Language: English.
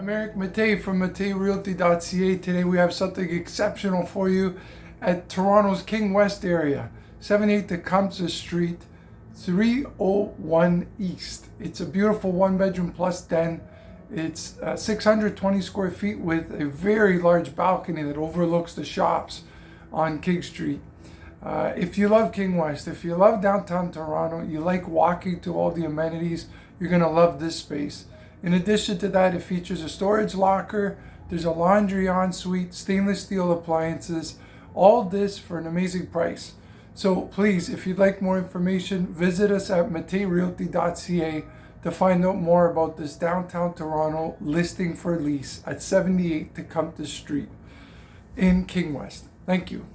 I'm Eric Mattei from matteirealty.ca. Today we have something exceptional for you at Toronto's Kingwest area, 78 Tecumseth Street, 301 East. It's a beautiful one-bedroom plus den. It's 620 square feet with a very large balcony that overlooks the shops on King Street. If you love King West, if you love downtown Toronto, you like walking to all the amenities, you're going to love this space. In addition to that, it features a storage locker, there's a laundry ensuite, stainless steel appliances, all this for an amazing price. So please, if you'd like more information, visit us at matteirealty.ca to find out more about this downtown Toronto listing for lease at 78 Tecumseth Street in King West. Thank you.